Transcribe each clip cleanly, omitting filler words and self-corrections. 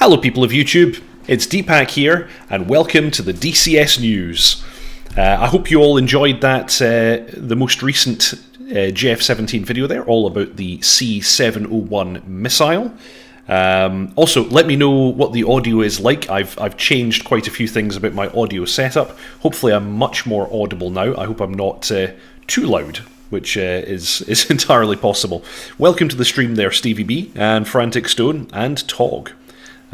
Hello people of YouTube, it's Deepak here and welcome to the DCS news. I hope you all enjoyed that, the most recent JF-17 video there, all about the C701 missile. Also, let me know what the audio is like. I've changed quite a few things about my audio setup. Hopefully I'm much more audible now. I hope I'm not too loud, which is entirely possible. Welcome to the stream there, Stevie B, and Frantic Stone, and Tog.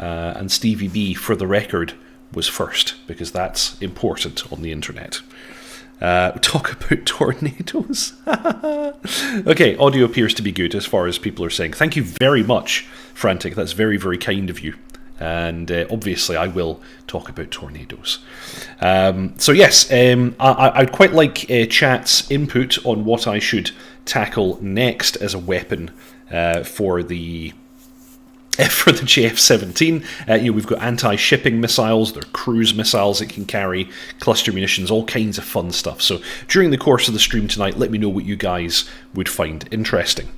And Stevie B, for the record, was first, because that's important on the internet. Talk about tornadoes. Okay, audio appears to be good as far as people are saying. Thank you very much, Frantic. That's very, very kind of you. And obviously I will talk about tornadoes. So yes, I'd quite like chat's input on what I should tackle next as a weapon for the JF-17. We've got anti-shipping missiles, they're cruise missiles it can carry, cluster munitions, all kinds of fun stuff. So during the course of the stream tonight, let me know what you guys would find interesting.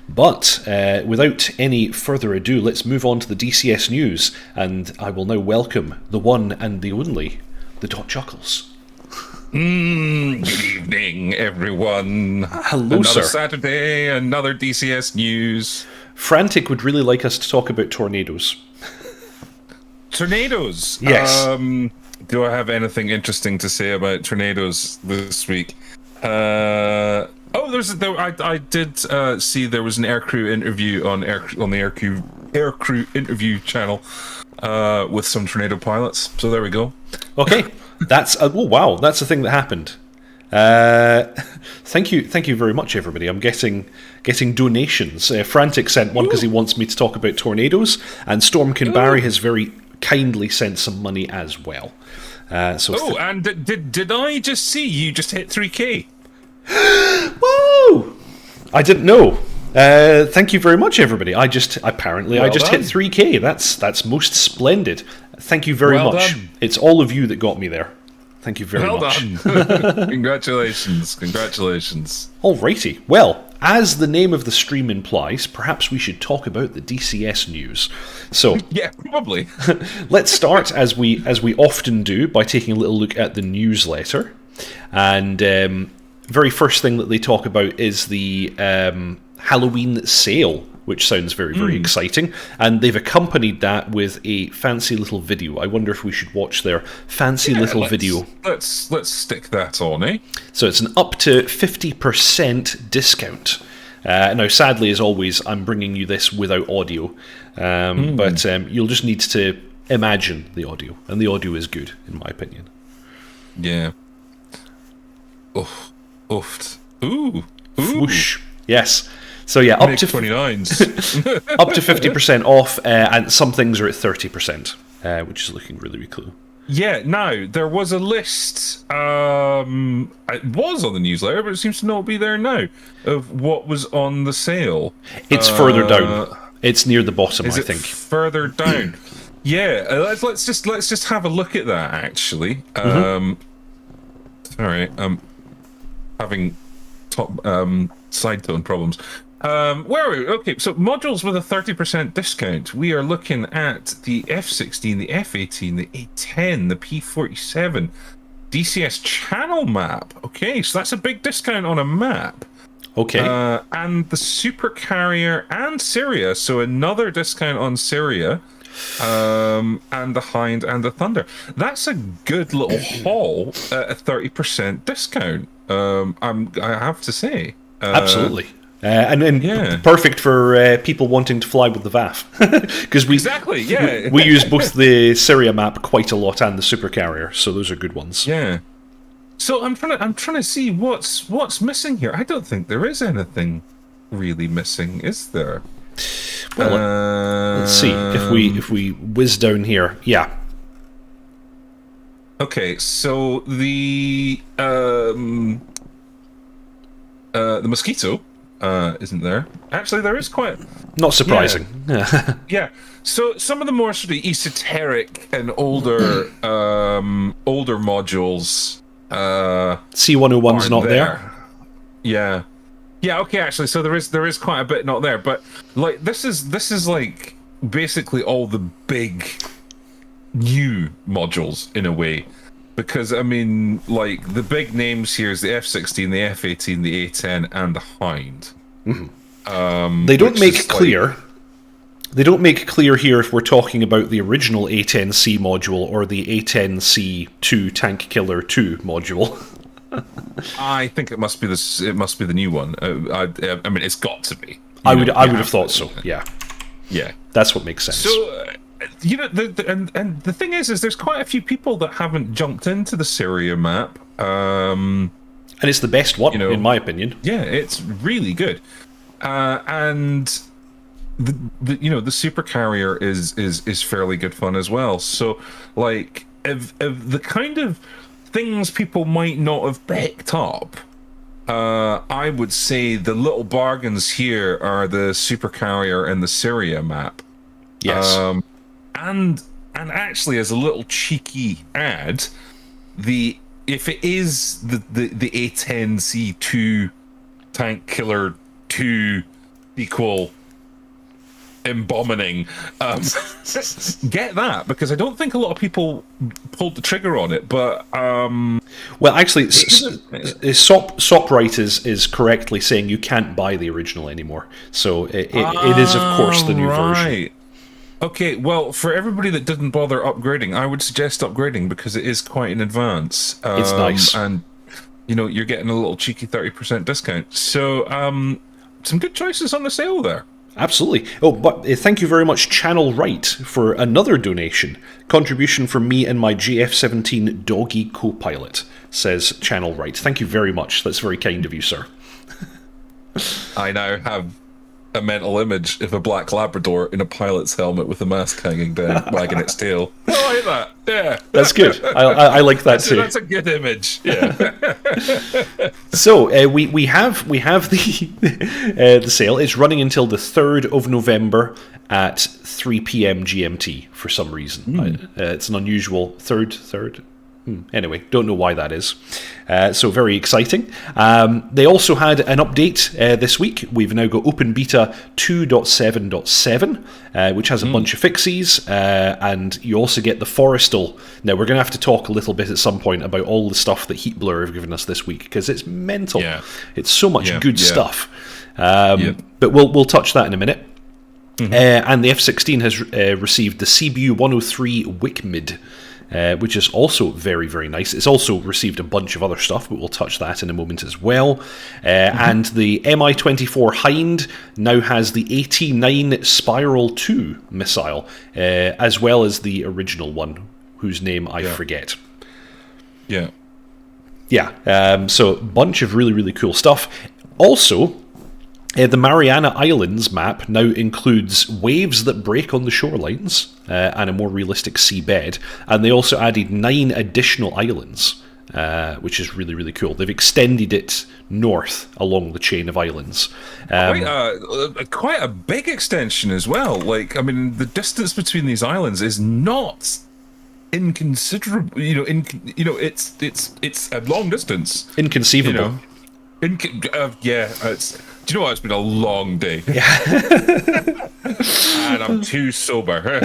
But without any further ado, let's move on to the DCS news, and I will now welcome the one and the only, the dotChuckles. Good evening, everyone. Hello, sir. Another Saturday, another DCS news. Frantic would really like us to talk about tornadoes. Tornadoes? Yes. Do I have anything interesting to say about tornadoes this week? I did see there was an aircrew interview on the aircrew interview channel with some tornado pilots. So there we go. Okay, that's oh wow, that's a thing that happened. Thank you very much, everybody. I'm getting donations. Frantic sent one because he wants me to talk about tornadoes, and Storm Kinbarry has very kindly sent some money as well. And did I just see you just hit 3K? Woo! I didn't know. Thank you very much, everybody. I just hit 3K. That's most splendid. Thank you very much. Done. It's all of you that got me there. Thank you very much. Well done. Congratulations. Alrighty. Well, as the name of the stream implies, perhaps we should talk about the DCS news. So yeah, probably. Let's start, as we often do, by taking a little look at the newsletter. And very first thing that they talk about is the Halloween sale, which sounds very, very exciting. And they've accompanied that with a fancy little video. I wonder if we should watch their fancy little video. Let's stick that on, eh? So it's an up to 50% discount. Now, sadly, as always, I'm bringing you this without audio. But you'll just need to imagine the audio. And the audio is good, in my opinion. Yeah. Oofed. Ooh. Whoosh. Yes. So yeah, up to 29s. up to 50% off, and some things are at 30%, which is looking really, really cool. Yeah. Now there was a list. It was on the newsletter, but it seems to not be there now. Of what was on the sale. It's further down. It's near the bottom, I think. Further down. Yeah. Let's just have a look at that. Actually. Sorry. Having top side tone problems. Where are we? Okay, so modules with a 30% discount. We are looking at the F-16, the F-18, the A-10, the P-47, DCS channel map. Okay, so that's a big discount on a map. Okay. And the Super Carrier and Syria, so another discount on Syria. And the Hind and the Thunder. That's a good little haul at a 30% discount. I have to say. Absolutely. And perfect for people wanting to fly with the VAF. Because exactly, yeah. we use both the Syria map quite a lot and the Super Carrier, so those are good ones. Yeah. So I'm trying to see what's missing here. I don't think there is anything really missing, is there? Well, let's see if we whiz down here. Yeah. Okay, so the Mosquito isn't there. Actually, there is quite. Not surprising. Yeah. So some of the more sort of esoteric and older modules. C101's not there. Yeah. Yeah. Okay. Actually, so there is quite a bit not there, but like this is like basically all the big new modules in a way, because I mean, like the big names here is the F-16, the F-18, the A-10, and the Hind. They don't make clear. They don't make clear here if we're talking about the original A-10C module or the A-10C2 Tank Killer 2 module. I think it must be this. It must be the new one. I mean, it's got to be. I would have thought so. Yeah. Yeah. That's what makes sense. So, and the thing is there's quite a few people that haven't jumped into the Syria map. And it's the best one, in my opinion. Yeah, it's really good. And the super carrier is fairly good fun as well. So, like, if the kind of things people might not have picked up, I would say the little bargains here are the super carrier and the Syria map. Yes. And actually, as a little cheeky ad, if it is the A10C2 Tank Killer 2 equal embombing, get that, because I don't think a lot of people pulled the trigger on it. But well, actually, Sopright is correctly saying you can't buy the original anymore, so it is of course the new version. Okay, well, for everybody that didn't bother upgrading, I would suggest upgrading because it is quite in advance. It's nice, and you're getting a little cheeky 30% discount. So some good choices on the sale there. Absolutely. Oh, but thank you very much, Channel Right, for another donation. Contribution from me and my GF17 doggy co-pilot, says Channel Right. Thank you very much. That's very kind of you, sir. I now have a mental image of a black Labrador in a pilot's helmet with a mask hanging down, wagging its tail. I like that. Yeah, that's good. I like that too. That's a good image. Yeah. So we have the sale. It's running until the 3rd of November at 3 p.m. GMT for some reason. It's an unusual third. Anyway, don't know why that is. So very exciting. They also had an update this week. We've now got Open Beta 2.7.7, which has a bunch of fixes, and you also get the Forrestal. Now, we're going to have to talk a little bit at some point about all the stuff that Heatblur have given us this week, because it's mental. Yeah. It's so much good stuff. But we'll touch that in a minute. And the F-16 has received the CBU 103 WICMID, which is also very, very nice. It's also received a bunch of other stuff, but we'll touch that in a moment as well. And the Mi-24 Hind now has the AT-9 Spiral 2 missile, as well as the original one, whose name I forget. Yeah. So a bunch of really, really cool stuff. Also, the Mariana Islands map now includes waves that break on the shorelines and a more realistic seabed, and they also added 9 additional islands, which is really, really cool. They've extended it north along the chain of islands. Quite a big extension as well. Like, I mean, the distance between these islands is not inconsiderable. It's a long distance. Inconceivable. It's. Do you know what? It's been a long day. Yeah. And I'm too sober.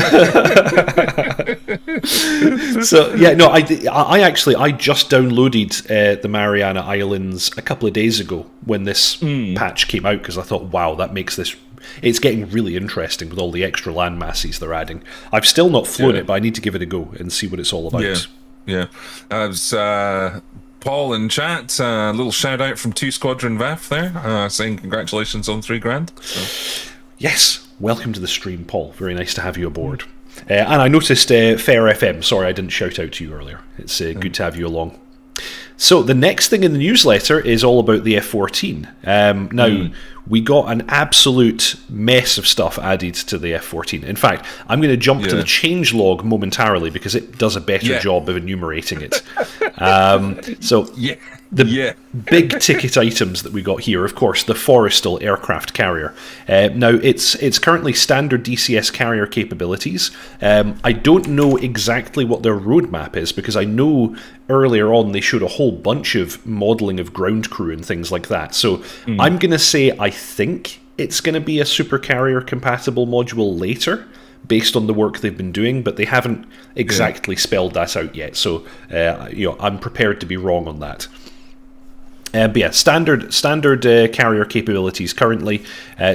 So, yeah, no, I just downloaded the Mariana Islands a couple of days ago when this patch came out, because I thought, wow, that makes this... It's getting really interesting with all the extra land masses they're adding. I've still not flown it, but I need to give it a go and see what it's all about. Yeah. As Paul in chat, a little shout out from 2 Squadron VAF there, saying congratulations on $3,000. So. Yes, welcome to the stream, Paul. Very nice to have you aboard. And I noticed Fair FM. Sorry, I didn't shout out to you earlier. It's good to have you along. So the next thing in the newsletter is all about the F-14. Now, we got an absolute mess of stuff added to the F-14. In fact, I'm going to jump to the changelog momentarily because it does a better job of enumerating it. The big ticket items that we got here, of course, the Forrestal aircraft carrier. Now, it's currently standard DCS carrier capabilities. I don't know exactly what their roadmap is, because I know earlier on they showed a whole bunch of modelling of ground crew and things like that. So I'm going to say I think it's going to be a super carrier compatible module later, based on the work they've been doing, but they haven't exactly spelled that out yet. So I'm prepared to be wrong on that. But yeah, standard carrier capabilities currently.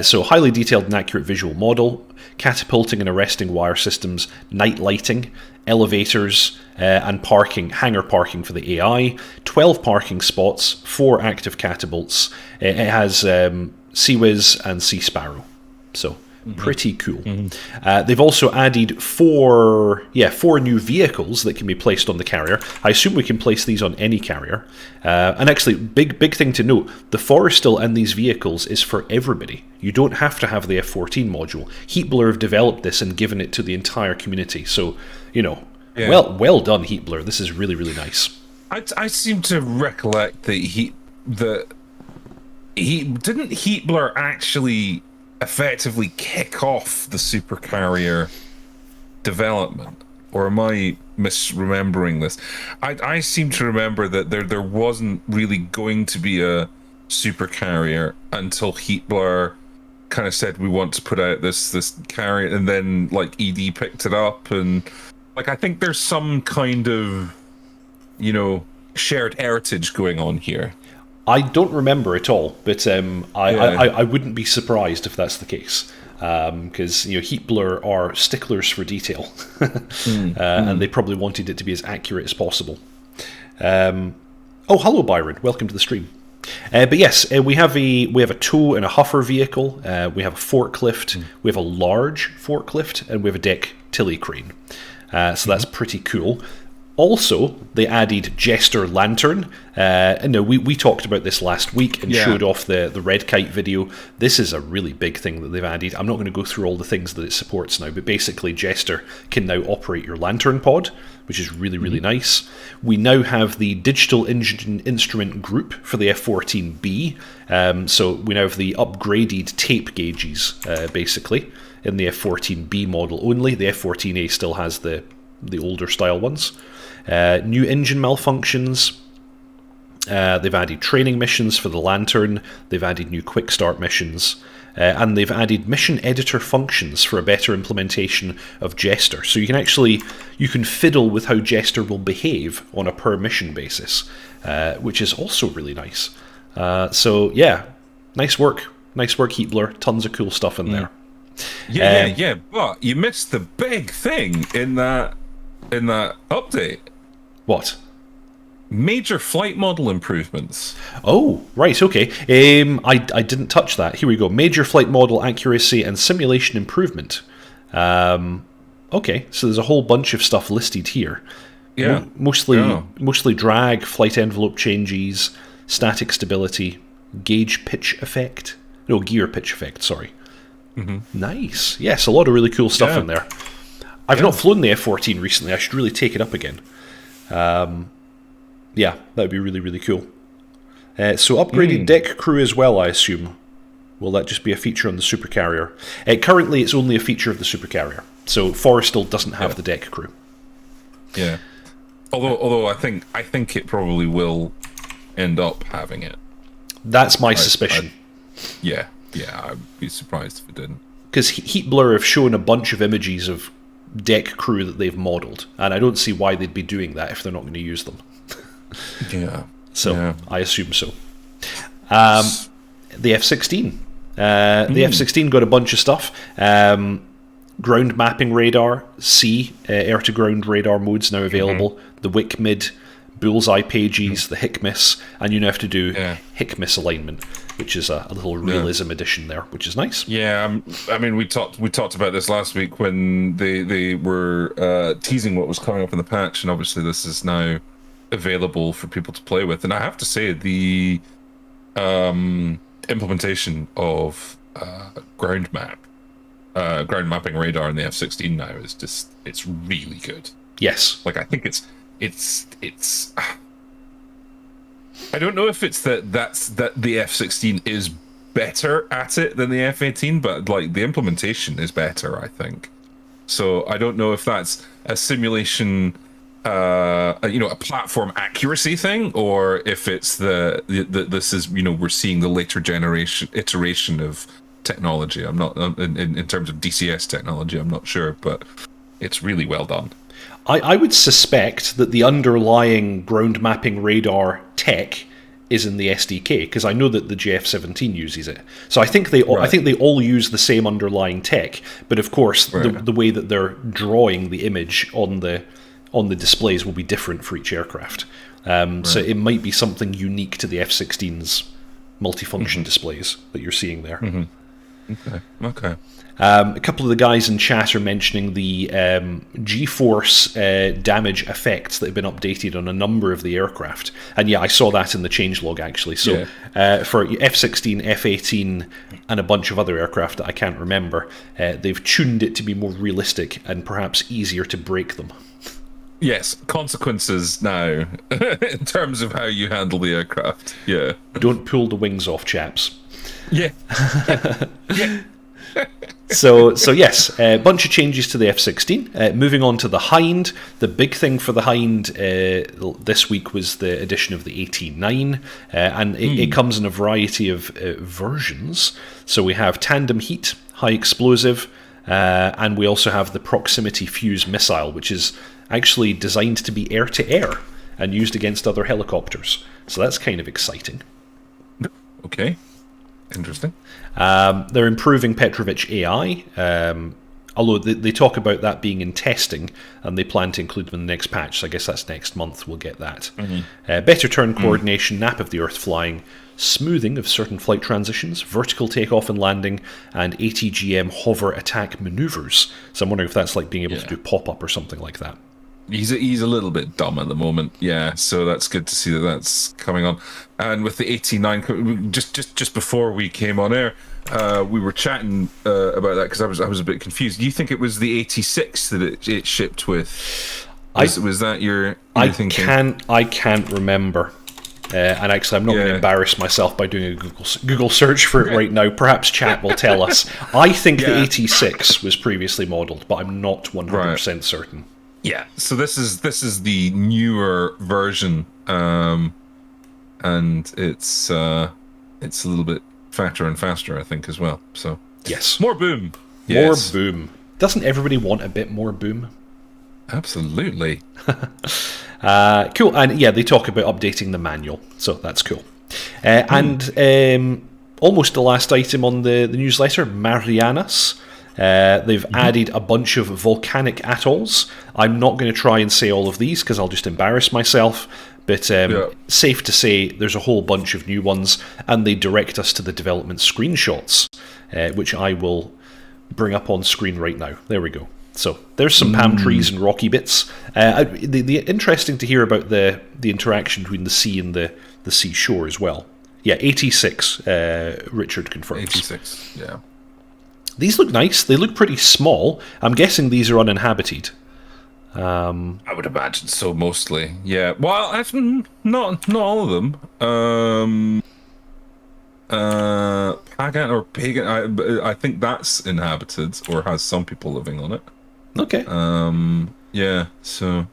So highly detailed and accurate visual model, catapulting and arresting wire systems, night lighting, elevators, and hangar parking for the AI, 12 parking spots, 4 active catapults. It has CWIS and Sea Sparrow. So pretty cool. They've also added 4 new vehicles that can be placed on the carrier. I assume we can place these on any carrier. And actually, big thing to note, the Forrestal and these vehicles is for everybody. You don't have to have the F-14 module. Heatblur have developed this and given it to the entire community. So, well done, Heatblur. This is really, really nice. I seem to recollect that didn't Heatblur actually effectively kick off the supercarrier development, or am I misremembering this? I seem to remember that there wasn't really going to be a supercarrier until Heatblur kind of said we want to put out this carrier, and then like ED picked it up, and like I think there's some kind of shared heritage going on here. I don't remember at all, but I wouldn't be surprised if that's the case, because Heatblur are sticklers for detail, and they probably wanted it to be as accurate as possible. Hello Byron, welcome to the stream. But yes, we have a tow and a huffer vehicle. We have a forklift. We have a large forklift, and we have a deck tilly crane. So that's pretty cool. Also, they added Jester Lantern. We talked about this last week and showed off the Red Kite video. This is a really big thing that they've added. I'm not going to go through all the things that it supports now, but basically Jester can now operate your Lantern pod, which is really, really nice. We now have the digital instrument group for the F-14B. So we now have the upgraded tape gauges, basically, in the F-14B model only. The F-14A still has the older style ones. New engine malfunctions. They've added training missions for the Lantern. They've added new quick start missions. And they've added mission editor functions for a better implementation of Jester. So you can fiddle with how Jester will behave on a per mission basis, which is also really nice. So yeah, nice work, Heatblur. Tons of cool stuff in there. Yeah. But you missed the big thing in that update. What? Major flight model improvements. Oh, right, okay. I didn't touch that. Here we go. Major flight model accuracy and simulation improvement. Okay, so there's a whole bunch of stuff listed here. Yeah. Mostly drag, flight envelope changes, static stability, gear pitch effect, sorry. Nice. Yes, a lot of really cool stuff in there. I've not flown the F-14 recently. I should really take it up again. Yeah, that would be really, really cool. So upgraded deck crew as well, I assume. Will that just be a feature on the supercarrier? Currently, it's only a feature of the supercarrier. So Forrestal doesn't have the deck crew. Yeah. Although I think it probably will end up having it. That's my suspicion. I'd be surprised if it didn't. Because Heatblur have shown a bunch of images of deck crew that they've modelled, and I don't see why they'd be doing that if they're not going to use them. I assume so. The F-16. The F-16 got a bunch of stuff. Ground mapping radar, air-to-ground radar modes now available. The WIC mid, bullseye pages, the HICMIS, and you now have to do HICMIS alignment, which is a little realism addition there, which is nice. Yeah, I mean, we talked about this last week when they were teasing what was coming up in the patch, and obviously this is now available for people to play with. And I have to say, the implementation of ground mapping radar in the F-16 now is it's really good. Yes, like I think it's I don't know if it's that the F-16 is better at it than the F-18, but like the implementation is better, I think. So I don't know if that's a simulation, a platform accuracy thing, or if it's this is we're seeing the later iteration of technology. I'm not in terms of DCS technology. I'm not sure, but it's really well done. I would suspect that the underlying ground mapping radar tech is in the SDK, because I know that the JF-17 uses it. So I think they all use the same underlying tech, but of course the way that they're drawing the image on the displays will be different for each aircraft. So it might be something unique to the F-16's multifunction displays that you're seeing there. Okay. A couple of the guys in chat are mentioning the G-force damage effects that have been updated on a number of the aircraft. And yeah, I saw that in the changelog, actually. So for F-16, F-18, and a bunch of other aircraft that I can't remember, they've tuned it to be more realistic and perhaps easier to break them. Yes, consequences now in terms of how you handle the aircraft. Yeah. Don't pull the wings off, chaps. Yeah. Yeah. So yes, a bunch of changes to the F-16. Moving on to the Hind, the big thing for the Hind this week was the addition of the AT-9, and it comes in a variety of versions. So we have tandem heat, high explosive, and we also have the proximity fuse missile, which is actually designed to be air-to-air and used against other helicopters. So that's kind of exciting. Okay. Interesting. They're improving Petrovich AI, although they talk about that being in testing, and they plan to include them in the next patch, so I guess that's next month we'll get that. Better turn coordination, nap of the Earth flying, smoothing of certain flight transitions, vertical takeoff and landing, and ATGM hover attack maneuvers. So I'm wondering if that's like being able to do pop-up or something like that. He's a little bit dumb at the moment, yeah. So that's good to see that that's coming on. And with the AT-9, just before we came on air, we were chatting about that because I was a bit confused. Do you think it was the AT-6 that it shipped with? Was that your thinking? I can't remember. And actually, I'm not going to embarrass myself by doing a Google search for it right now. Perhaps chat will tell us. I think the AT-6 was previously modelled, but I'm not 100% certain. Yeah, so this is the newer version, and it's a little bit fatter and faster, I think, as well. So yes, more boom, more boom. Doesn't everybody want a bit more boom? Absolutely. Cool, and yeah, they talk about updating the manual, so that's cool. And almost the last item on the newsletter, Marianas. They've added a bunch of volcanic atolls. I'm not going to try and say all of these because I'll just embarrass myself, but safe to say there's a whole bunch of new ones, and they direct us to the development screenshots, which I will bring up on screen right now. There we go. So there's some palm trees and rocky bits. The interesting to hear about the interaction between the sea and the seashore as well. Yeah, 86, Richard confirms. 86, yeah. These look nice. They look pretty small. I'm guessing these are uninhabited. I would imagine so, mostly. Yeah. Well, not all of them. Pagan or Pagan. I think that's inhabited or has some people living on it. Okay. Yeah. So.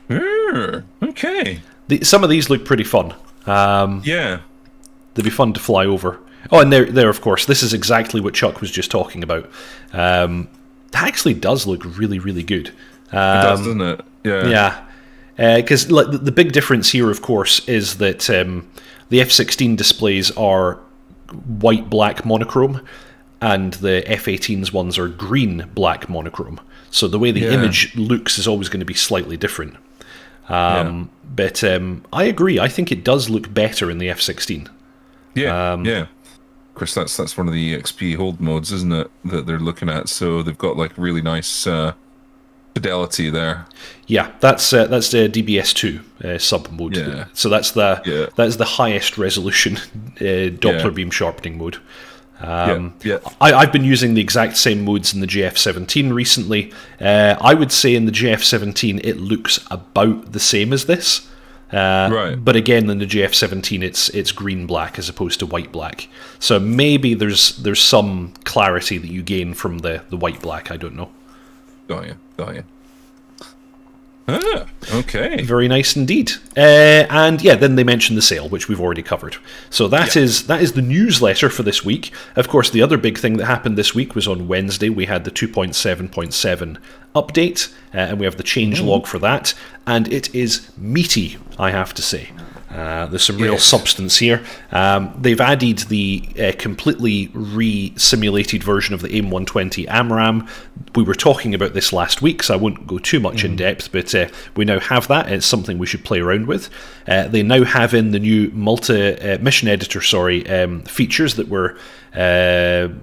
Okay. Some of these look pretty fun. Yeah. They'd be fun to fly over. Oh, and there, of course, this is exactly what Chuck was just talking about. That actually does look really, really good. It does, doesn't it? Yeah. Yeah. Because the big difference here, of course, is that the F-16 displays are white-black monochrome, and the F-18's ones are green-black monochrome. So the way the image looks is always going to be slightly different. But I agree. I think it does look better in the F-16. Yeah, yeah. Of course, that's one of the XP hold modes, isn't it, that they're looking at? So they've got like really nice fidelity there. Yeah, that's the DBS2 sub mode. Yeah. So that's the highest resolution Doppler beam sharpening mode. I've been using the exact same modes in the JF-17 recently. I would say in the JF-17 it looks about the same as this. But again, in the JF-17, it's green-black as opposed to white-black. So maybe there's some clarity that you gain from the white-black. I don't know. Got you. Okay. Very nice indeed. And yeah, then they mentioned the sale, which we've already covered. So that is the newsletter for this week. Of course, the other big thing that happened this week was on Wednesday. We had the 2.7.7 update, and we have the change log for that. And it is meaty, I have to say. There's some real substance here. They've added the completely re-simulated version of the AIM-120 AMRAAM. We were talking about this last week, so I won't go too much in depth, but we now have that. It's something we should play around with. They now have in the new mission editor features that were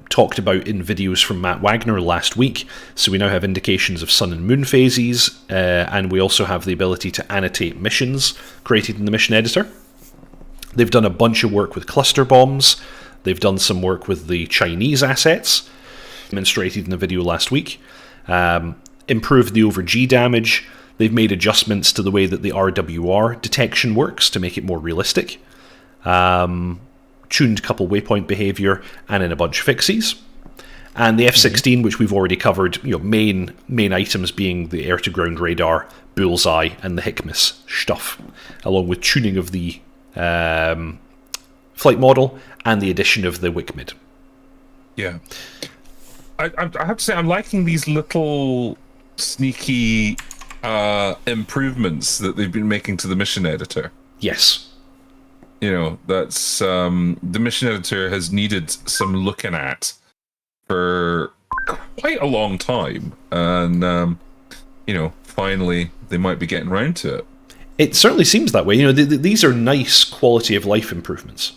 talked about in videos from Matt Wagner last week. So we now have indications of sun and moon phases, and we also have the ability to annotate missions created in the mission editor. They've done a bunch of work with cluster bombs. They've done some work with the Chinese assets, demonstrated in the video last week. Improved the over-G damage. They've made adjustments to the way that the RWR detection works to make it more realistic. Tuned a couple waypoint behavior, and in a bunch of fixes. And the F-16, which we've already covered, main items being the air-to-ground radar, bullseye, and the HICMIS stuff, along with tuning of the flight model and the addition of the WICMID. Yeah. I have to say, I'm liking these little sneaky improvements that they've been making to the mission editor. Yes. That's the mission editor has needed some looking at for quite a long time, and finally they might be getting round to it. It certainly seems that way. These are nice quality of life improvements.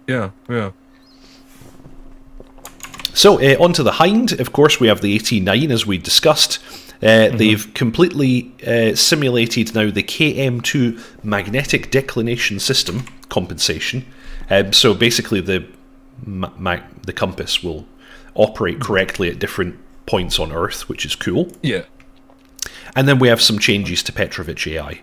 Yeah. So onto the Hind. Of course, we have the AT-9 as we discussed. They've completely simulated now the KM2 magnetic declination system compensation. So basically the compass will operate correctly at different points on Earth, which is cool. Yeah. And then we have some changes to Petrovich AI.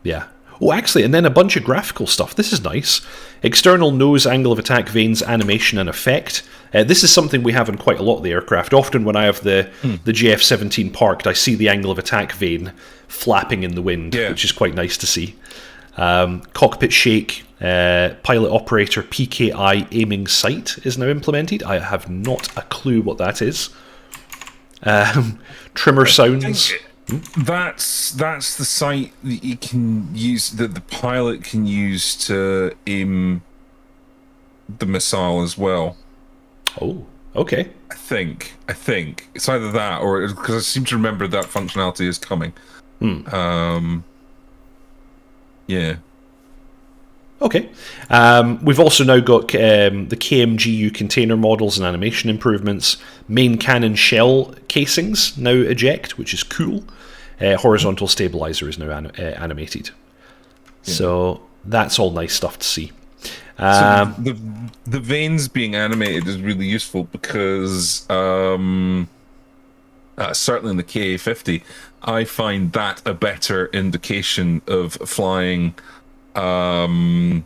Yeah. Oh, actually, and then a bunch of graphical stuff. This is nice. External nose angle of attack vanes, animation and effect. This is something we have in quite a lot of the aircraft. Often when I have the JF-17 parked, I see the angle of attack vane flapping in the wind, which is quite nice to see. Cockpit shake, pilot operator PKI aiming sight is now implemented. I have not a clue what that is. Trimmer sounds. That's the sight that you can use, that the pilot can use to aim the missile as well. Oh, okay. I think it's either that, or because I seem to remember that functionality is coming. Yeah. Okay. We've also now got the KMGU container models and animation improvements. Main cannon shell casings now eject, which is cool. Horizontal stabilizer is now animated. Yeah. So that's all nice stuff to see. So the vanes being animated is really useful because certainly in the KA-50, I find that a better indication of flying in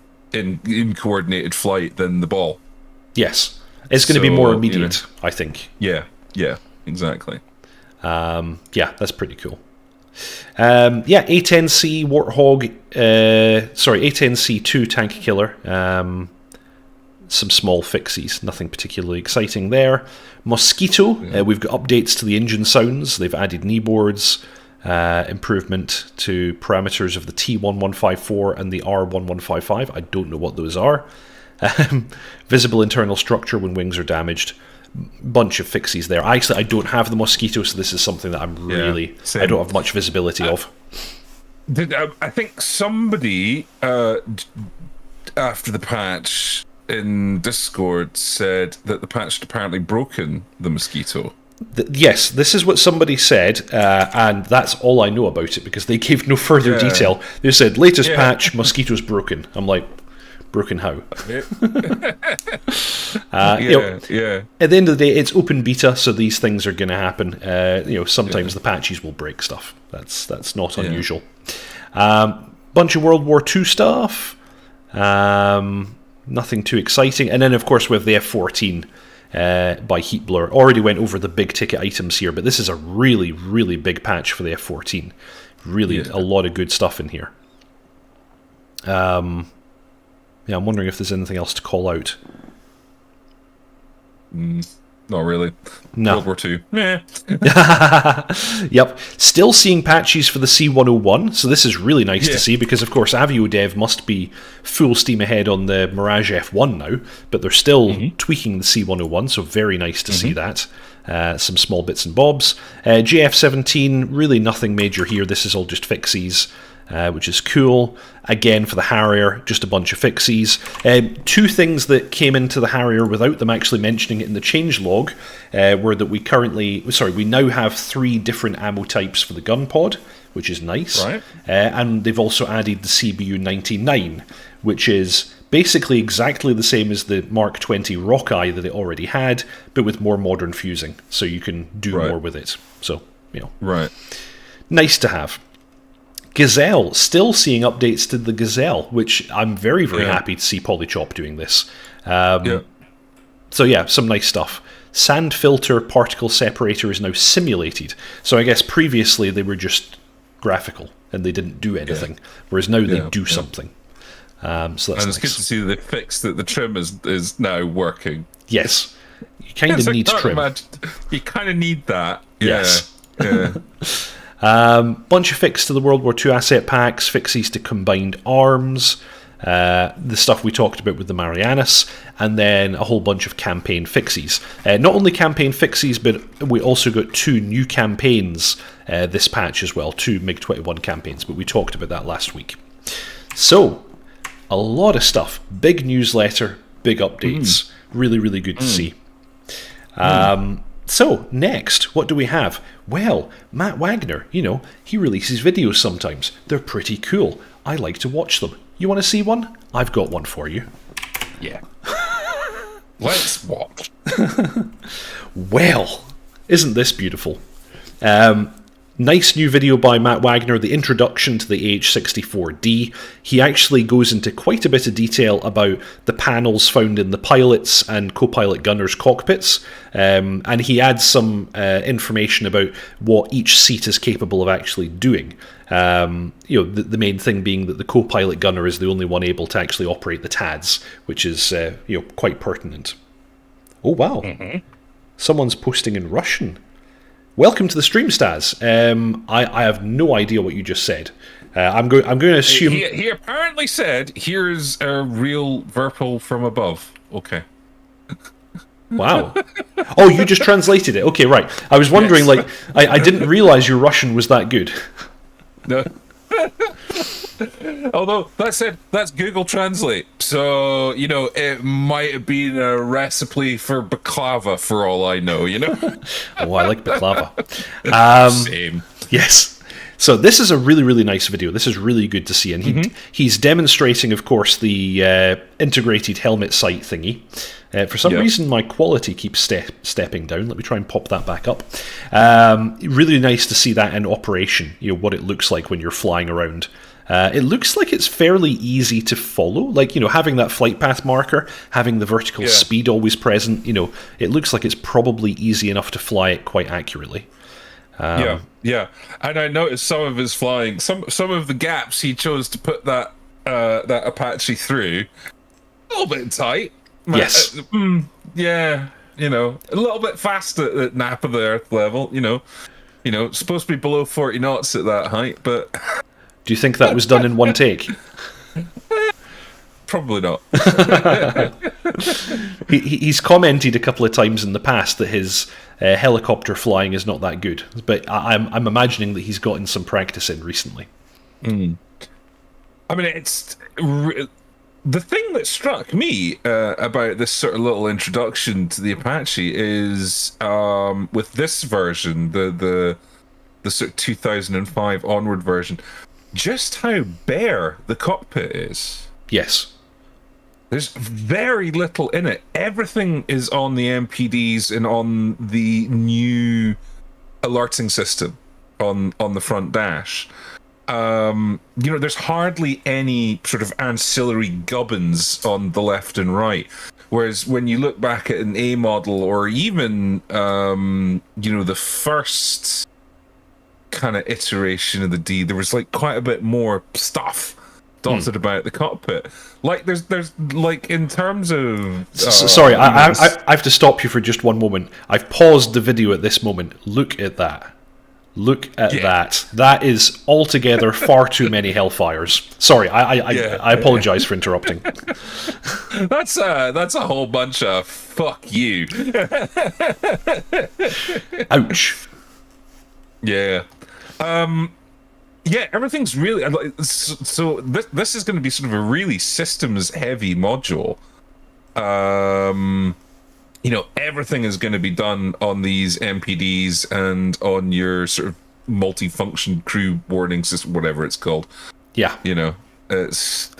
coordinated flight than the ball. Yes, it's going to be more immediate, I think. Yeah, exactly. Yeah, that's pretty cool. A10C Warthog, A10C2 Tank Killer. Some small fixes, nothing particularly exciting there. Mosquito, we've got updates to the engine sounds. They've added kneeboards, improvement to parameters of the T1154 and the R1155. I don't know what those are. Visible internal structure when wings are damaged. Bunch of fixes there. I don't have the Mosquito, so this is something that I don't have much visibility of. I think somebody after the patch in Discord said that the patch had apparently broken the Mosquito. Yes, this is what somebody said, and that's all I know about it because they gave no further detail. They said latest patch, Mosquito's broken. I'm like, broken how? At the end of the day, it's open beta, so these things are going to happen. Sometimes the patches will break stuff. That's not unusual. Bunch of World War II stuff. Nothing too exciting. And then, of course, we have the F-14 by heat blur. Already went over the big ticket items here, but this is a really, really big patch for the F14. Really, a lot of good stuff in here. I'm wondering if there's anything else to call out. Not really. No. World War II. Meh. Yep. Still seeing patches for the C101, so this is really nice to see, because of course Avio Dev must be full steam ahead on the Mirage F1 now, but they're still tweaking the C101, so very nice to see that. Some small bits and bobs. JF17, really nothing major here. This is all just fixies, which is cool. Again, for the Harrier, just a bunch of fixies. Two things that came into the Harrier without them actually mentioning it in the changelog were that we now have 3 different ammo types for the gun pod, which is nice. Right. And they've also added the CBU-99, which is basically exactly the same as the Mark 20 Rockeye that it already had, but with more modern fusing, so you can do more with it. So, nice to have. Gazelle, still seeing updates to the Gazelle, which I'm very, very happy to see Polychop doing this. So yeah, some nice stuff. Sand filter particle separator is now simulated. So I guess previously they were just graphical and they didn't do anything, whereas now they do something. So that's and it's nice. good to see that they fixed that the trim is now working. Yes. You kind of need trim. You kind of need that. Yes. Yeah. Bunch of fixes to the World War II asset packs, fixes to combined arms, the stuff we talked about with the Marianas, and then a whole bunch of campaign fixes. Not only campaign fixes, but we also got 2 new campaigns this patch as well, 2 MiG-21 campaigns, but we talked about that last week. So, a lot of stuff. Big newsletter, big updates. Really, really good to see. So, next, what do we have? Well, Matt Wagner, he releases videos sometimes. They're pretty cool. I like to watch them. You want to see one? I've got one for you. Yeah. Let's watch. Well, isn't this beautiful? Nice new video by Matt Wagner, the introduction to the AH-64D. He actually goes into quite a bit of detail about the panels found in the pilots and co-pilot gunners' cockpits, and he adds some information about what each seat is capable of actually doing. The main thing being that the co-pilot gunner is the only one able to actually operate the TADs, which is quite pertinent. Oh wow, someone's posting in Russian. Welcome to the stream, Staz. I have no idea what you just said. I'm going to assume he apparently said, "Here's a real Verpal from above." Okay. Wow. Oh, you just translated it. Okay, right. I was wondering, I didn't realize your Russian was that good. No. Although, that said, that's Google Translate. So, it might have been a recipe for baklava for all I know, Oh, I like baklava. Same. Yes. So this is a really, really nice video. This is really good to see. And he's demonstrating, of course, the integrated helmet sight thingy. For some reason, my quality keeps stepping down. Let me try and pop that back up. Really nice to see that in operation, what it looks like when you're flying around. It looks like it's fairly easy to follow, having that flight path marker, having the vertical speed always present, it looks like it's probably easy enough to fly it quite accurately. Yeah. And I noticed some of his flying, some of the gaps he chose to put that Apache through, a little bit tight. Yes. Yeah, a little bit fast at nap of the Earth level, supposed to be below 40 knots at that height, but... Do you think that was done in one take? Probably not. He's commented a couple of times in the past that his helicopter flying is not that good, but I'm imagining that he's gotten some practice in recently. I mean, it's the thing that struck me about this sort of little introduction to the Apache is with this version, the sort of 2005 onward version, just how bare the cockpit is. Yes. There's very little in it. Everything is on the MPDs and on the new alerting system on the front dash. There's hardly any sort of ancillary gubbins on the left and right, Whereas when you look back at an A model, or even the first kind of iteration of the D, there was like quite a bit more stuff dotted about the cockpit. Like there's like, in terms of sorry, I have to stop you for just one moment. I've paused the video at this moment. Look at that. Look at that. That is altogether far too many hellfires. Sorry, I apologize for interrupting. That's a whole bunch of fuck you. Ouch. Yeah. Yeah, everything's really so. This is going to be sort of a really systems-heavy module. Everything is going to be done on these MPDs and on your sort of multi-function crew warning system, whatever it's called. Yeah. It's.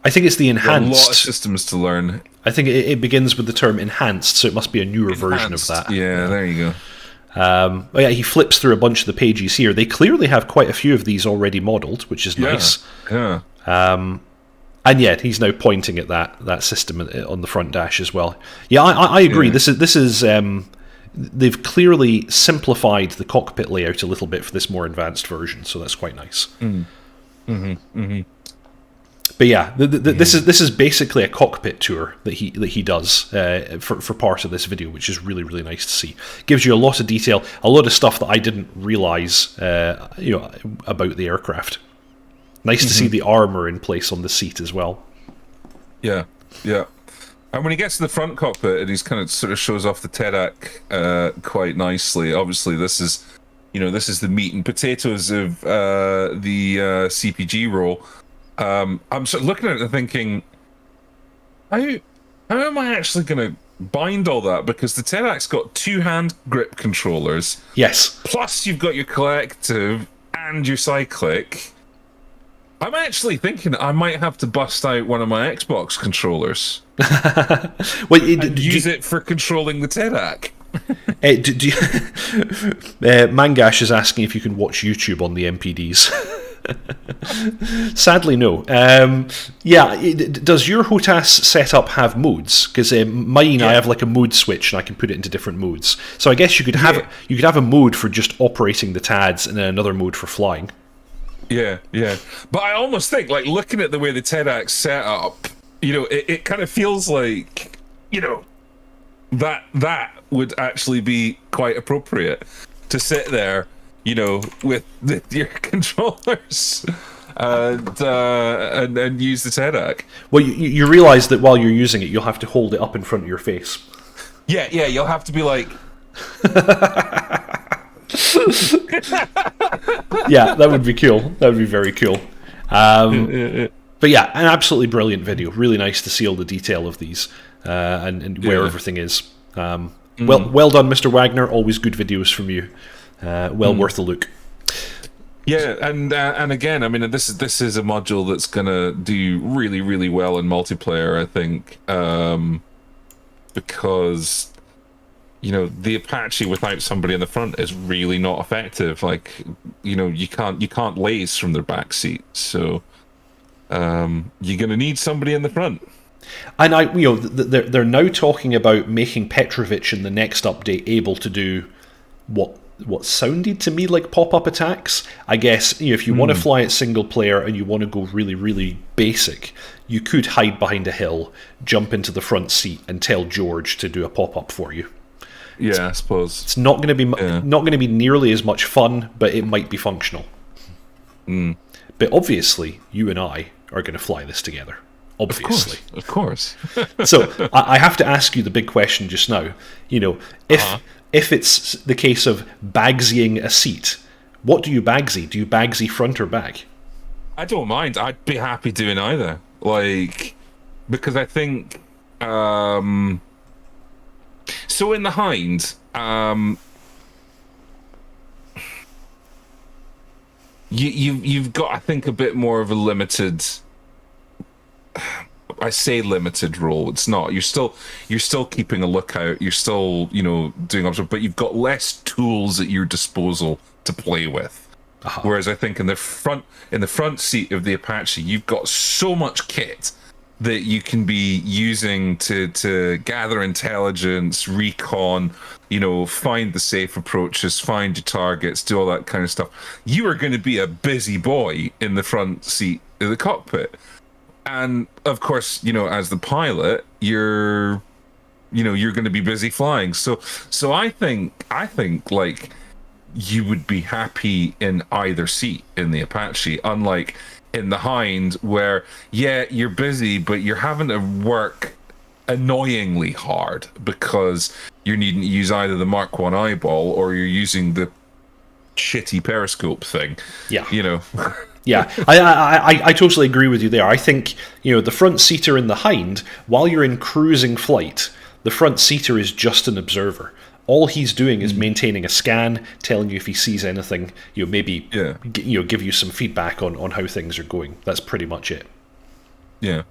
I think it's the enhanced. A lot of systems to learn. I think it begins with the term enhanced, so it must be a newer version of that. Yeah, there you go. He flips through a bunch of the pages here. They clearly have quite a few of these already modelled, which is nice. Yeah. And yet he's now pointing at that system on the front dash as well. Yeah, I agree. Yeah. This is they've clearly simplified the cockpit layout a little bit for this more advanced version, so that's quite nice. But yeah, this is basically a cockpit tour that he does for part of this video, which is really, really nice to see. Gives you a lot of detail, a lot of stuff that I didn't realise about the aircraft. Nice to see the armour in place on the seat as well. Yeah. And when he gets to the front cockpit, and he's kind of sort of shows off the TEDAC quite nicely. Obviously, this is the meat and potatoes of the CPG role. I'm sort of looking at it and thinking, how am I actually going to bind all that? Because the TEDAC's got 2-hand grip controllers. Yes. Plus, you've got your collective and your cyclic. I'm actually thinking I might have to bust out one of my Xbox controllers. Use it for controlling the TEDAC. Mangash is asking if you can watch YouTube on the MPDs. Sadly, no. Does your HOTAS setup have modes? Because mine, I have like a mode switch, and I can put it into different modes. So I guess you could have a mode for just operating the TADs, and then another mode for flying. Yeah. But I almost think, like, looking at the way the TEDAC's set up, it kind of feels like, that would actually be quite appropriate to sit there, with your controllers and use the TEDAC. Well, you realise that while you're using it, you'll have to hold it up in front of your face. Yeah, you'll have to be like... Yeah, that would be cool. That would be very cool. But yeah, an absolutely brilliant video. Really nice to see all the detail of these and where everything is. Well done, Mr. Wagner. Always good videos from you. Worth a look. Yeah, and again, I mean, this is a module that's gonna do really, really well in multiplayer, I think, because the Apache without somebody in the front is really not effective. Like, you can't laze from their back seat, so you're gonna need somebody in the front. And they're now talking about making Petrovich in the next update able to do what sounded to me like pop-up attacks. I guess if you want to fly it single player and you want to go really, really basic, you could hide behind a hill, jump into the front seat, and tell George to do a pop-up for you. Yeah, I suppose it's not going to be nearly as much fun, but it might be functional. But obviously, you and I are going to fly this together. Obviously, of course. So I have to ask you the big question just now. If it's the case of bagsying a seat, what do you bagsy? Do you bagsy front or back? I don't mind. I'd be happy doing either. Like, because I think so in the hind, you've got, I think, a bit more of a limited. I say limited role. It's not. You're still keeping a lookout. You're still, doing observation, but you've got less tools at your disposal to play with. Whereas I think in the front seat of the Apache, you've got so much kit that you can be using to gather intelligence, recon, find the safe approaches, find your targets, do all that kind of stuff. You are going to be a busy boy in the front seat of the cockpit. And of course, as the pilot, you're going to be busy flying. So I think like you would be happy in either seat in the Apache, unlike in the Hind, where you're busy, but you're having to work annoyingly hard because you're needing to use either the Mark 1 eyeball or you're using the shitty periscope thing. Yeah. Yeah, I totally agree with you there. I think, the front seater in the Hind, while you're in cruising flight, the front seater is just an observer. All he's doing is maintaining a scan, telling you if he sees anything, maybe give you some feedback on how things are going. That's pretty much it. Yeah.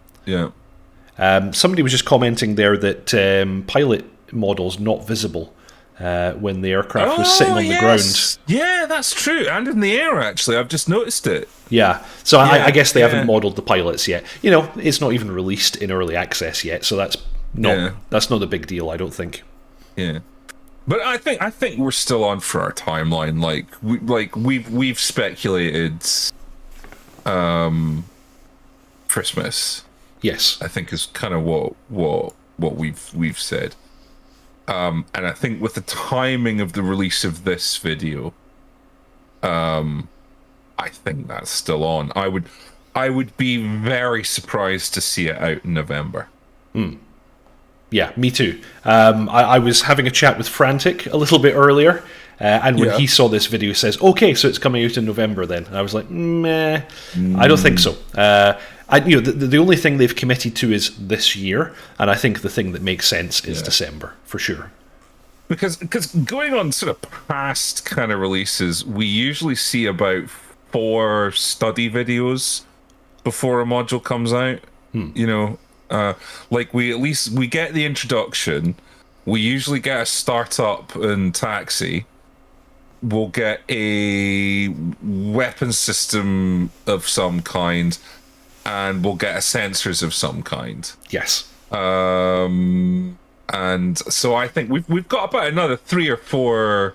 Somebody was just commenting there that pilot models not visible when the aircraft was sitting on the ground. Yeah, that's true. And in the air, actually. I've just noticed it. Yeah. So I guess they haven't modelled the pilots yet. It's not even released in early access yet, so that's not a big deal, I don't think. Yeah. But I think we're still on for our timeline. We've speculated Christmas. Yes. I think is kind of what we've said. And I think with the timing of the release of this video, I think that's still on. I would be very surprised to see it out in November. Yeah, me too. I was having a chat with Frantic a little bit earlier, and when he saw this video, he says, "Okay, so it's coming out in November then." And I was like, "Meh, I don't think so." The only thing they've committed to is this year, and I think the thing that makes sense is December for sure. Because going on sort of past kind of releases, we usually see about 4 study videos before a module comes out. We get the introduction, we usually get a startup and taxi, we'll get a weapon system of some kind, and we'll get a sensors of some kind. Yes. And so I think we've got about another 3 or 4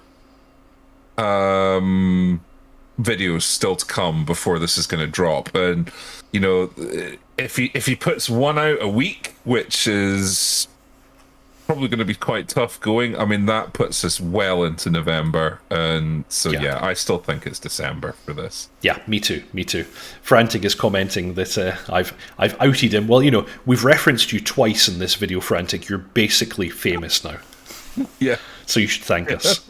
videos still to come before this is going to drop. And if he puts one out a week, which is probably going to be quite tough going, I mean, that puts us well into November. And so I still think it's December for this. Yeah, me too. Frantic is commenting that I've outed him. Well, we've referenced you twice in this video, Frantic. You're basically famous now. Yeah. So you should thank us.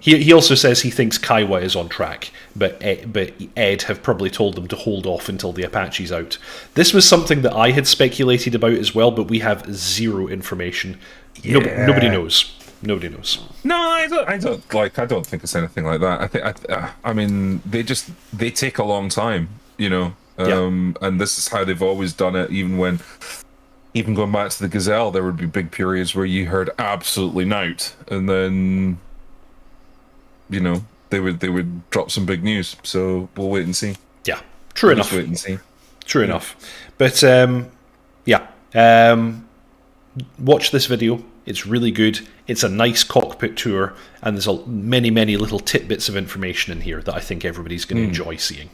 He also says he thinks Kaiwa is on track, but Ed have probably told them to hold off until the Apache's out. This was something that I had speculated about as well, but we have zero information. Yeah. Nobody knows. No, I don't think it's anything like that. I mean, they take a long time, and this is how they've always done it. Even going back to the Gazelle, there would be big periods where you heard absolutely nought, and then they would drop some big news. So we'll wait and see. Yeah, true enough. Wait and see. True enough. But watch this video. It's really good. It's a nice cockpit tour, and there's many little tidbits of information in here that I think everybody's going to enjoy seeing.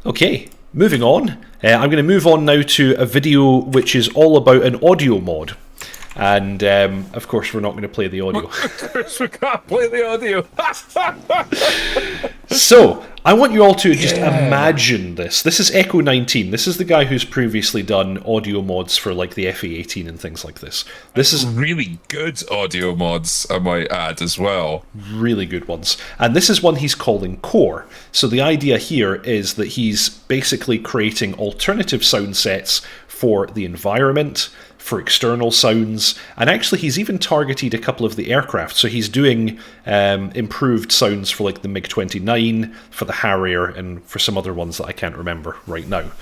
Okay. Moving on, I'm going to move on now to a video which is all about an audio mod. And, of course, we're not going to play the audio. Of course we can't play the audio. So, I want you all to just imagine this. This is Echo 19. This is the guy who's previously done audio mods for, like, the FA-18 and things like this. This is really good audio mods, I might add, as well. Really good ones. And this is one he's calling Core. So the idea here is that he's basically creating alternative sound sets for the environment, for external sounds, and actually he's even targeted a couple of the aircraft. So he's doing improved sounds for like the MiG-29, for the Harrier, and for some other ones that I can't remember right now.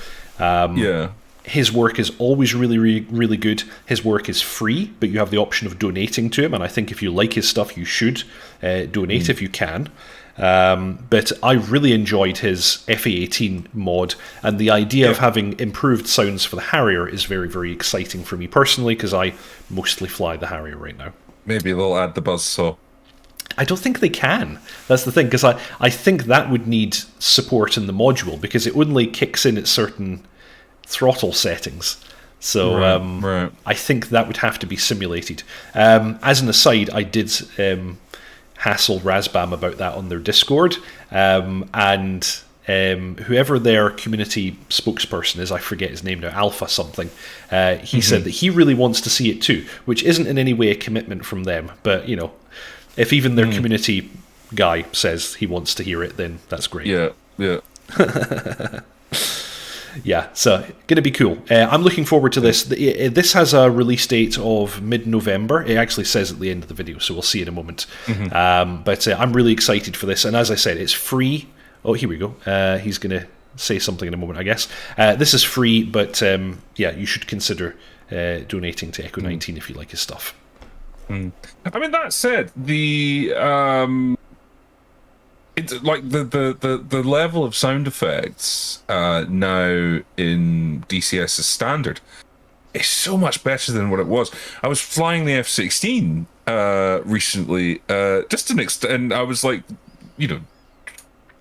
His work is always really, really, really good. His work is free, but you have the option of donating to him, and I think if you like his stuff, you should donate if you can. But I really enjoyed his FA18 mod, and the idea of having improved sounds for the Harrier is very, very exciting for me personally, because I mostly fly the Harrier right now. Maybe they'll add the buzzsaw. I don't think they can. That's the thing, because I think that would need support in the module, because it only kicks in at certain throttle settings. So right. I think that would have to be simulated. As an aside, I did hassle Razbam about that on their Discord, and whoever their community spokesperson is, I forget his name now, Alpha something, he said that he really wants to see it too, which isn't in any way a commitment from them, but you know, if even their community guy says he wants to hear it, then that's great. Yeah. Yeah, so going to be cool. I'm looking forward to this. This has a release date of mid-November. It actually says at the end of the video, so we'll see in a moment. But I'm really excited for this, and as I said, it's free. Oh, here we go. He's going to say something in a moment, I guess. This is free, but yeah, you should consider donating to Echo 19 if you like his stuff. I mean, that said, the it's like the level of sound effects now in DCS is standard is so much better than what it was. I was flying the F-16 recently, just an and I was like, you know,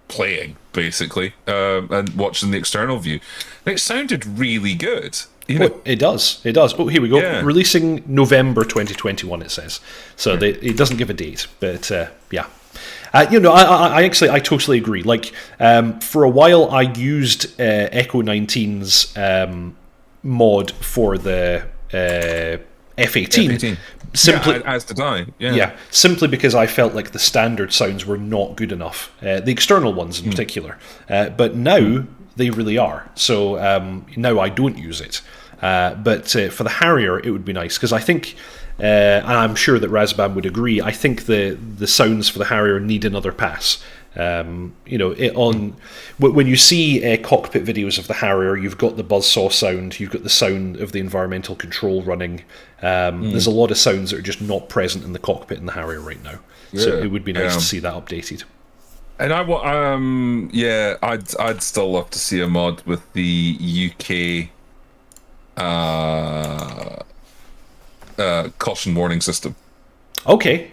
playing basically and watching the external view. And it sounded really good. You know? It does. Oh, here we go. Yeah. Releasing November 2021, it says. So it doesn't give a date, but yeah. You know, I totally agree. Like, for a while, I used Echo 19's mod for the F-18. Simply, as did I. Yeah, simply because I felt like the standard sounds were not good enough. The external ones in particular. But now they really are. So now I don't use it. But for the Harrier, it would be nice, because I think, and I'm sure that Razbam would agree, I think the sounds for the Harrier need another pass. You know, when you see cockpit videos of the Harrier, you've got the buzzsaw sound, you've got the sound of the environmental control running. There's a lot of sounds that are just not present in the cockpit in the Harrier right now. So it would be nice to see that updated. And I'd still love to see a mod with the UK caution warning system. Okay.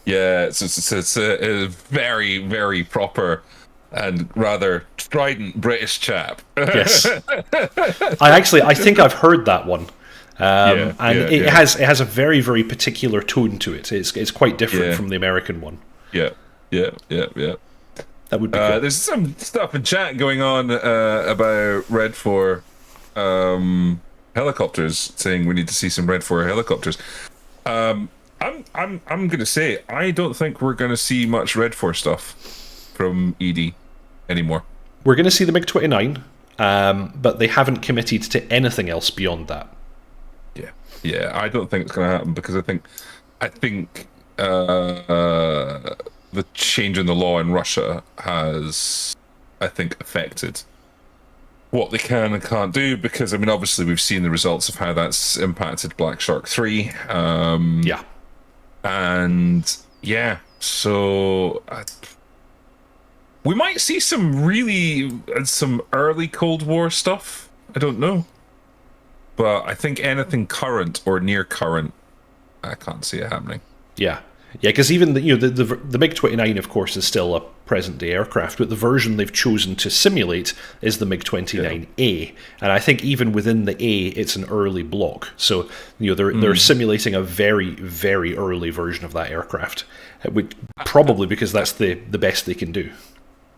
Yeah, it's a very, very proper and rather strident British chap. Yes. I think I've heard that one. It has a very, very particular tone to it. It's quite different from the American one. Yeah. That would be cool. There's some stuff in chat going on about Red 4 helicopters, saying we need to see some Red 4 helicopters. I'm gonna say I don't think we're gonna see much Red 4 stuff from ED anymore. We're gonna see the MiG-29, but they haven't committed to anything else beyond that. Yeah, I don't think it's gonna happen, because I think the change in the law in Russia has, I think, affected what they can and can't do, because I mean, obviously we've seen the results of how that's impacted Black Shark 3. So we might see some early Cold War stuff. I don't know, but I think anything current or near current, I can't see it happening. Yeah, because even the MiG-29, of course, is still a present-day aircraft, but the version they've chosen to simulate is the MiG-29A, and I think even within the A, it's an early block. So they're simulating a very, very early version of that aircraft, probably because that's the best they can do.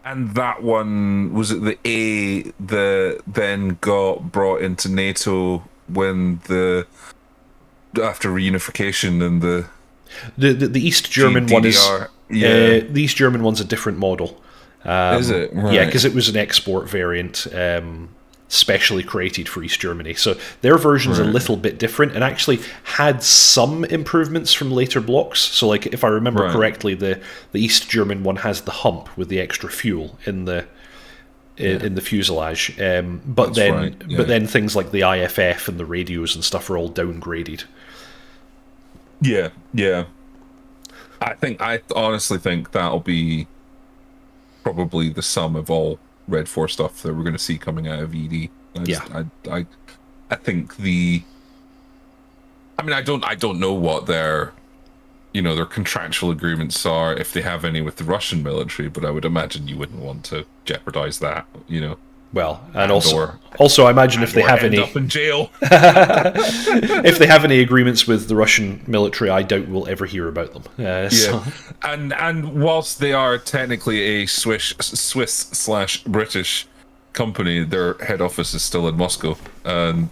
And that one, was it the A that then got brought into NATO when after reunification and the East German one is the East German one's a different model. Is it? Right. Yeah, because it was an export variant, specially created for East Germany. So their version's a little bit different, and actually had some improvements from later blocks. So, like, if I remember correctly, the East German one has the hump with the extra fuel in the in the fuselage. But then things like the IFF and the radios and stuff are all downgraded. Yeah. I honestly think that'll be probably the sum of all Red 4 stuff that we're going to see coming out of ED. I think I don't know what their contractual agreements are, if they have any with the Russian military, but I would imagine you wouldn't want to jeopardize that, Well, and also I imagine if they have any up in jail. if they have any agreements with the Russian military, I doubt we'll ever hear about them. So. And whilst they are technically a Swiss/British company, their head office is still in Moscow, and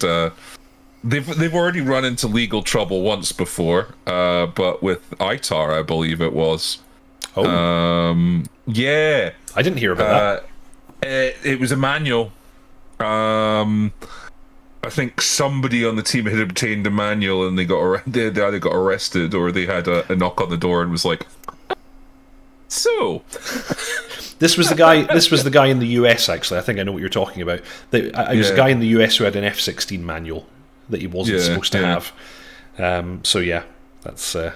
they've already run into legal trouble once before, but with ITAR, I believe it was. Yeah, I didn't hear about that. It was a manual. I think somebody on the team had obtained a manual, and they either got arrested or they had a knock on the door and was like, "So." This was the guy in the US. Actually, I think I know what you're talking about. It was a guy in the US who had an F-16 manual that he wasn't supposed to have. So yeah, that's the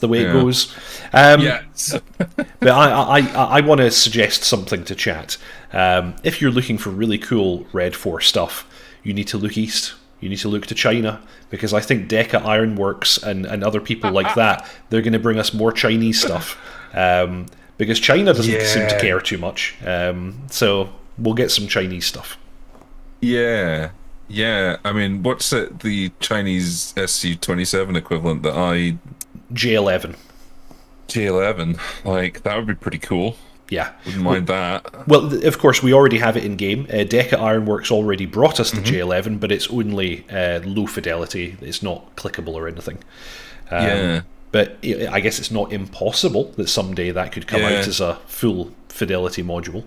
way it goes. But I want to suggest something to chat. If you're looking for really cool Red 4 stuff, you need to look east. You need to look to China, because I think Deca Ironworks and other people like that, they're going to bring us more Chinese stuff. Because China doesn't seem to care too much. So we'll get some Chinese stuff. Yeah. I mean, what's it? The Chinese SC-27 equivalent that J11. Like, that would be pretty cool. Yeah. Wouldn't mind that. Well, of course, we already have it in game. Deca Ironworks already brought us the J11, but it's only low fidelity. It's not clickable or anything. But I guess it's not impossible that someday that could come out as a full fidelity module.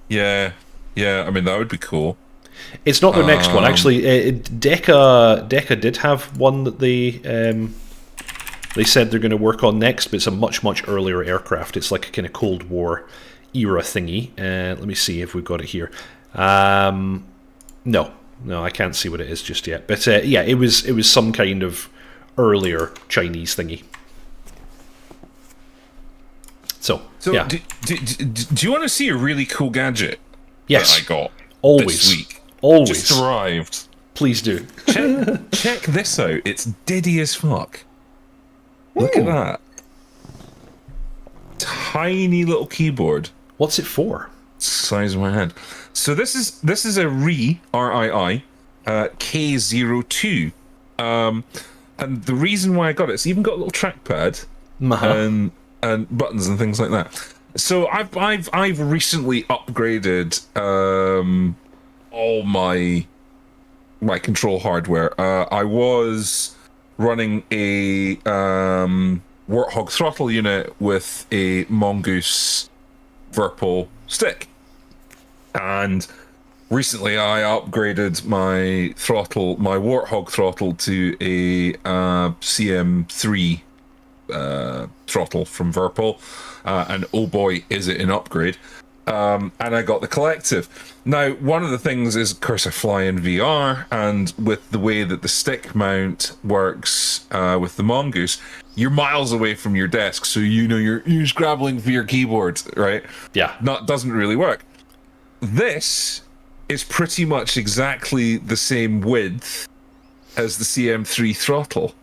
Yeah, I mean, that would be cool. It's not their next one. Actually, Deca did have one that they said they're going to work on next, but it's a much earlier aircraft. It's like a kind of Cold War era thingy. Let me see if we've got it here. No, I can't see what it is just yet. But yeah, it was some kind of earlier Chinese thingy. So yeah. Do you want to see a really cool gadget? Yes, that I got always this week. Always just arrived. Please do. Check this out. It's diddy as fuck. Look at that. Tiny little keyboard. What's it for? Size of my hand. So this is a RII K02. And the reason why I got it's even got a little trackpad and buttons and things like that. So I've recently upgraded all my control hardware. I was running a Warthog throttle unit with a Mongoose Virpil stick, and recently I upgraded my Warthog throttle to a CM3 throttle from Virpil, and oh boy, is it an upgrade. And I got the Collective. Now, one of the things is, of course, I fly in VR, and with the way that the stick mount works with the Mongoose, you're miles away from your desk, so you're scrabbling for your keyboard, right? Yeah. Doesn't really work. This is pretty much exactly the same width as the CM3 throttle.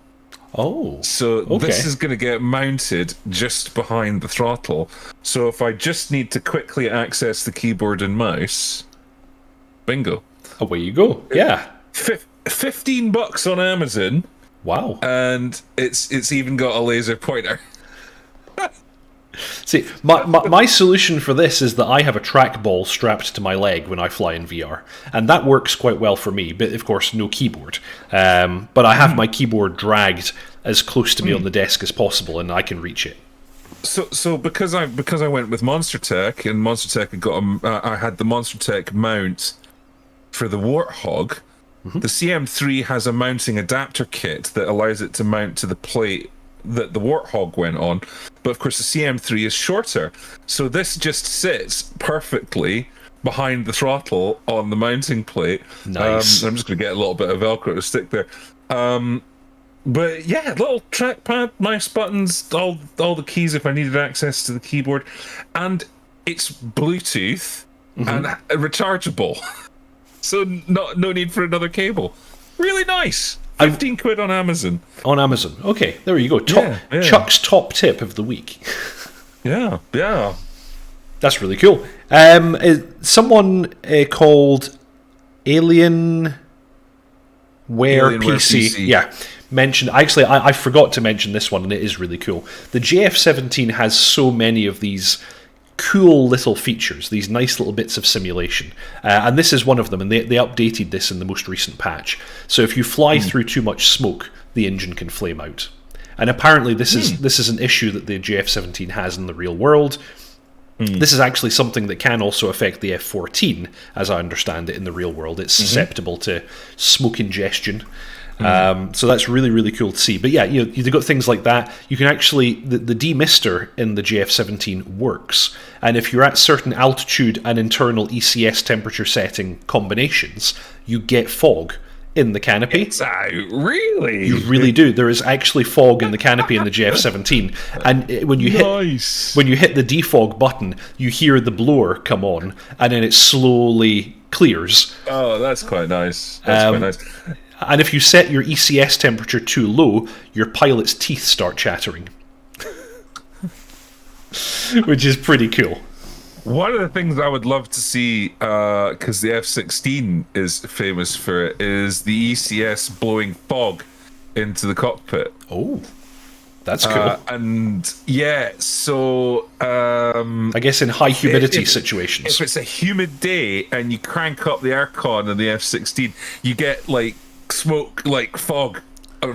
Oh, so this is going to get mounted just behind the throttle. So if I just need to quickly access the keyboard and mouse, bingo. Away you go. Yeah. $15 on Amazon. Wow. And it's even got a laser pointer. See, my solution for this is that I have a trackball strapped to my leg when I fly in VR, and that works quite well for me, but of course no keyboard. But I have my keyboard dragged as close to me on the desk as possible, and I can reach it. So because I went with Monster Tech, and Monster Tech had got I had the Monster Tech mount for the Warthog. The CM3 has a mounting adapter kit that allows it to mount to the plate that the Warthog went on, but of course the CM3 is shorter, so this just sits perfectly behind the throttle on the mounting plate. Nice. I'm just going to get a little bit of Velcro to stick there. But yeah, little trackpad, mouse buttons, all the keys if I needed access to the keyboard, and it's Bluetooth and rechargeable, so no need for another cable. Really nice. 15 quid on Amazon. On Amazon. Okay, there you go. Chuck's top tip of the week. Yeah. That's really cool. Someone called Alienware PC. Yeah. Mentioned, actually, I forgot to mention this one, and it is really cool. The JF17 has so many of these cool little features, these nice little bits of simulation, and this is one of them, and they updated this in the most recent patch. So if you fly through too much smoke, the engine can flame out, and apparently this is an issue that the JF17 has in the real world. This is actually something that can also affect the F14, as I understand it, in the real world. It's susceptible to smoke ingestion. So that's really, really cool to see. But yeah, you've got things like that. You can actually, the demister in the JF17 works. And if you're at certain altitude and internal ECS temperature setting combinations, you get fog in the canopy. It's really? You really do. There is actually fog in the canopy in the JF17. And when you hit the defog button, you hear the blower come on, and then it slowly clears. Oh, that's quite nice. That's quite nice. And if you set your ECS temperature too low, your pilot's teeth start chattering. Which is pretty cool. One of the things I would love to see, because the F-16 is famous for it, is the ECS blowing fog into the cockpit. Oh, that's cool. And yeah, so I guess in high humidity situations. If it's a humid day and you crank up the aircon in the F-16, you get like smoke, like fog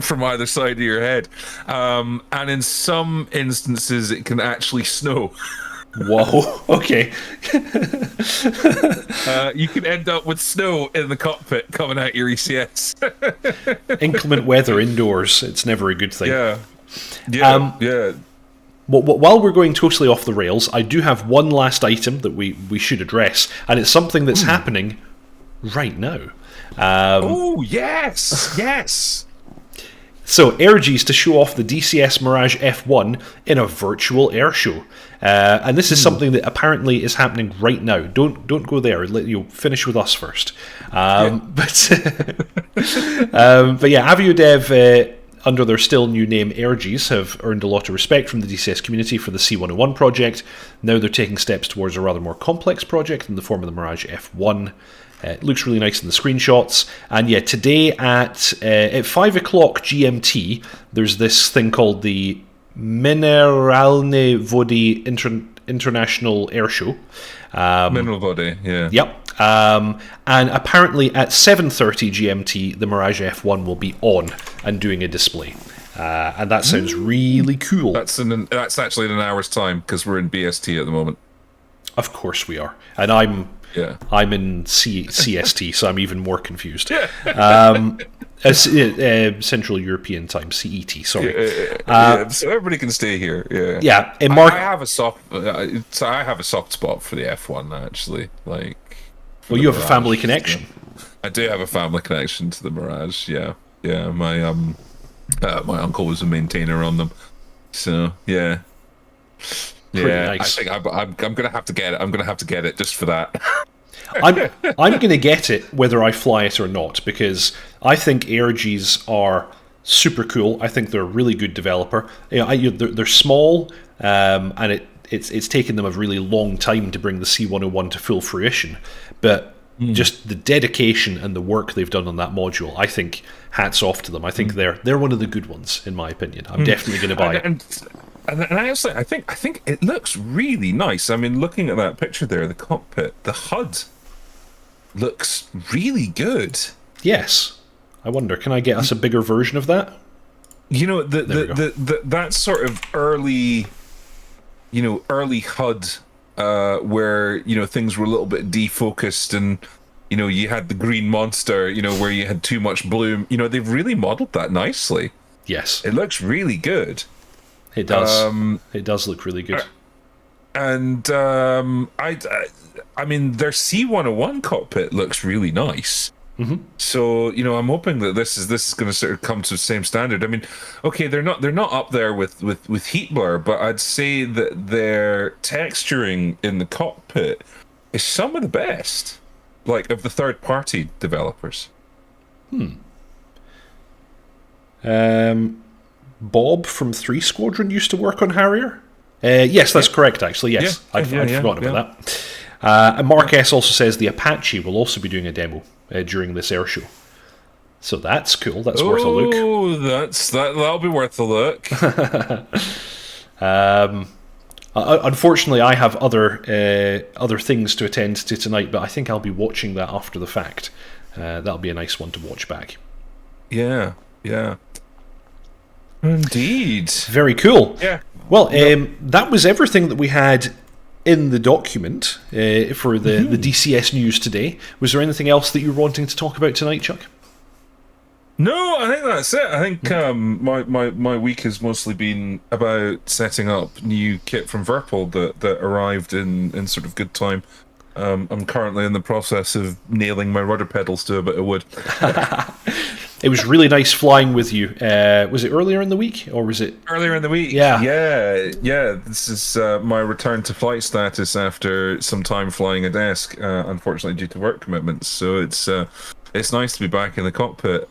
from either side of your head. And in some instances, it can actually snow. Whoa, okay. You can end up with snow in the cockpit coming out your ECS. Inclement weather indoors, it's never a good thing. Yeah. While we're going totally off the rails, I do have one last item that we should address, and it's something that's happening right now. Oh, yes. So, Airg's to show off the DCS Mirage F1 in a virtual air show. And this is something that apparently is happening right now. Don't go there. You'll finish with us first. But yeah, AvioDev, under their still new name Airg's, have earned a lot of respect from the DCS community for the C101 project. Now they're taking steps towards a rather more complex project in the form of the Mirage F1. It looks really nice in the screenshots. And yeah, today at 5 o'clock GMT, there's this thing called the Mineralne Vody International Air Show. Mineral Vody, yeah. Yep. And apparently at 7:30 GMT, the Mirage F1 will be on and doing a display. And that sounds really cool. That's actually in an hour's time, because we're in BST at the moment. Of course we are. And I'm in CST, so I'm even more confused. Central European Time, CET. Sorry. So everybody can stay here. Yeah. Yeah. I have a soft. So I have a soft spot for the F1 actually. Like. Well, you have a family connection. I do have a family connection to the Mirage. Yeah. My my uncle was a maintainer on them. So yeah. Nice. I think I'm gonna have to get it. I'm gonna have to get it just for that. I'm going to get it whether I fly it or not, because I think Airg's are super cool. I think they're a really good developer. They're small, and it's taken them a really long time to bring the C101 to full fruition. But just the dedication and the work they've done on that module, I think hats off to them. I think they're one of the good ones, in my opinion. I'm definitely going to buy it. And honestly, I think it looks really nice. I mean, looking at that picture there, the cockpit, the HUD looks really good. Yes. I wonder, can I get us a bigger version of that? You know, that sort of early HUD where, things were a little bit defocused and, you had the green monster, where you had too much bloom. They've really modeled that nicely. Yes. It looks really good. It does. It does look really good. and I mean, their C101 cockpit looks really nice. So I'm hoping that this is going to sort of come to the same standard. I mean, okay, they're not up there with heat blur, but I'd say that their texturing in the cockpit is some of the best, like of the third-party developers. Bob from 3 Squadron used to work on Harrier. Yes, that's correct, actually. Yes, I'd forgotten about that. And Mark S. also says the Apache will also be doing a demo during this air show. So that's cool. That's worth a look. Oh, that'll be worth a look. Unfortunately, I have other things to attend to tonight, but I think I'll be watching that after the fact. That'll be a nice one to watch back. Yeah. Indeed. Very cool. Yeah. Well, that was everything that we had in the document for the DCS news today. Was there anything else that you were wanting to talk about tonight, Chuck? No, I think that's it. I think my week has mostly been about setting up new kit from Virpil that arrived in sort of good time. I'm currently in the process of nailing my rudder pedals to a bit of wood. It was really nice flying with you. Was it earlier in the week, or was it earlier in the week? Yeah. This is my return to flight status after some time flying a desk, unfortunately due to work commitments. So it's nice to be back in the cockpit.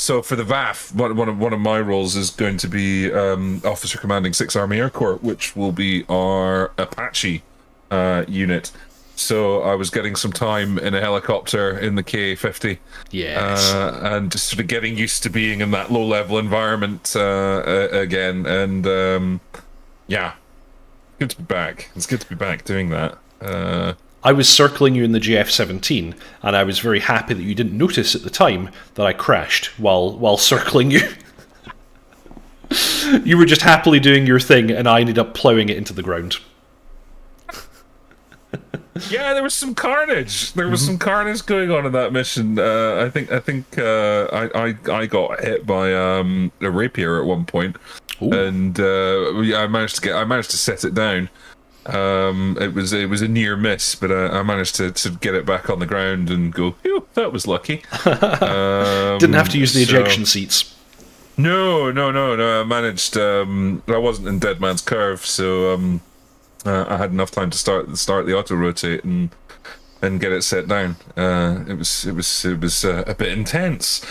So for the VAF, one of my roles is going to be Officer Commanding 6th Army Air Corps, which will be our Apache unit. So I was getting some time in a helicopter in the KA-50. Yes. And just sort of getting used to being in that low-level environment again. And yeah, good to be back. It's good to be back doing that. I was circling you in the JF-17, and I was very happy that you didn't notice at the time that I crashed while circling you. You were just happily doing your thing, and I ended up ploughing it into the ground. Yeah, there was some carnage. There was some carnage going on in that mission. I think I got hit by a rapier at one point. Ooh. And I managed to set it down. It was a near miss, but I managed to get it back on the ground and go, phew, that was lucky. Didn't have to use the ejection seats. No. I managed. I wasn't in Dead Man's Curve, so I had enough time to start the auto rotate and get it set down. It was a bit intense.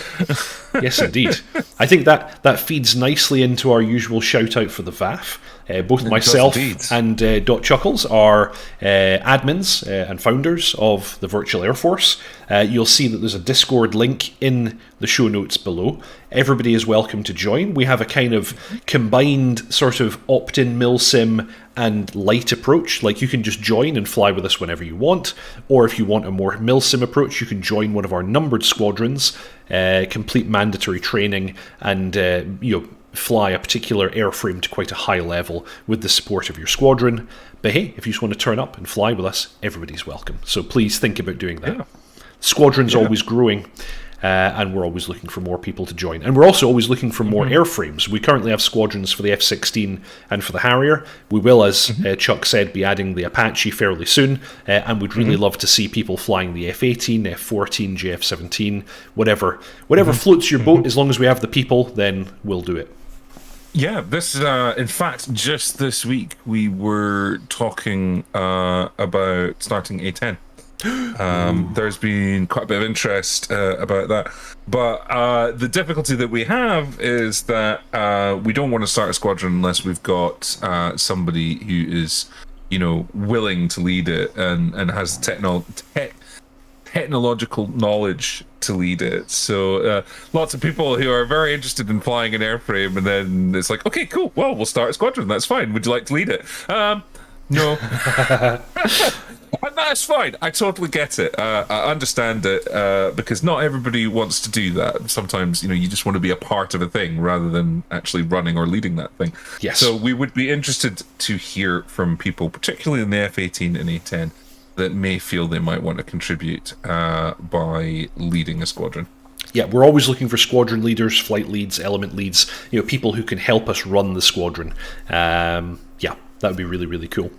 Yes, indeed. I think that feeds nicely into our usual shout out for the VAF. Both myself and dotChuckles are admins and founders of the Virtual Air Force. You'll see that there's a Discord link in the show notes below. Everybody is welcome to join. We have a kind of combined sort of opt-in milsim and light approach. Like, you can just join and fly with us whenever you want, or if you want a more milsim approach, you can join one of our numbered squadrons, complete mandatory training, and fly a particular airframe to quite a high level with the support of your squadron. But hey, if you just want to turn up and fly with us, everybody's welcome. So please think about doing that. Yeah. Squadron's always growing, and we're always looking for more people to join. And we're also always looking for more airframes. We currently have squadrons for the F-16 and for the Harrier. We will, as Chuck said, be adding the Apache fairly soon, and we'd really love to see people flying the F-18, F-14, JF-17, whatever floats your boat. As long as we have the people, then we'll do it. Yeah, in fact, just this week we were talking about starting A10. There's been quite a bit of interest about that, but the difficulty that we have is that we don't want to start a squadron unless we've got somebody who is, willing to lead it and has technological knowledge to lead it. So lots of people who are very interested in flying an airframe, and then it's like, okay, cool, well, we'll start a squadron, that's fine, would you like to lead it? No. That's fine, I totally get it. I understand it, because not everybody wants to do that. Sometimes, you just want to be a part of a thing rather than actually running or leading that thing. Yes. So we would be interested to hear from people, particularly in the F-18 and A-10, that may feel they might want to contribute by leading a squadron. yeah, we're always looking for squadron leaders, flight leads, element leads, people who can help us run the squadron. Yeah, that would be really, really cool.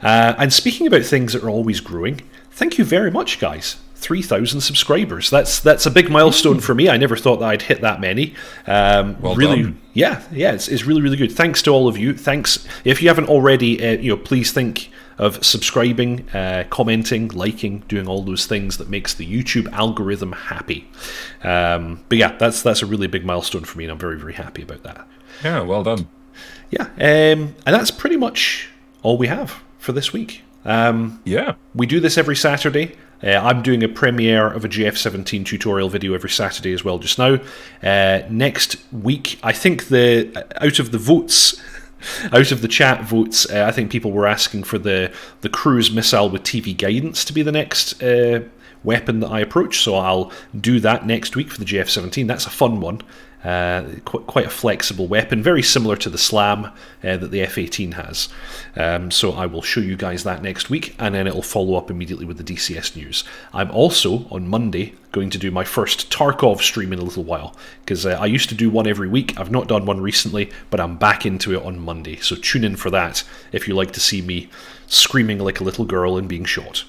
And speaking about things that are always growing, thank you very much, guys. 3,000 subscribers. That's a big milestone for me. I never thought that I'd hit that many. Well really done. Yeah, it's really, really good. Thanks to all of you. Thanks. If you haven't already, please think of subscribing, commenting, liking, doing all those things that makes the YouTube algorithm happy. But yeah, that's a really big milestone for me, and I'm very, very happy about that. Yeah, well done. Yeah, and that's pretty much all we have for this week. Yeah. We do this every Saturday. I'm doing a premiere of a GF17 tutorial video every Saturday as well just now. Next week, I think out of the chat votes, I think people were asking for the cruise missile with TV guidance to be the next weapon that I approach, so I'll do that next week for the GF17. That's a fun one. Quite a flexible weapon, very similar to the SLAM that the F-18 has. So I will show you guys that next week, and then it'll follow up immediately with the DCS news. I'm also, on Monday, going to do my first Tarkov stream in a little while, because I used to do one every week. I've not done one recently, but I'm back into it on Monday, so tune in for that if you like to see me screaming like a little girl and being shot.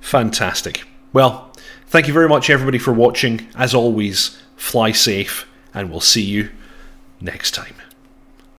Fantastic. Well, thank you very much, everybody, for watching. As always, fly safe, and we'll see you next time.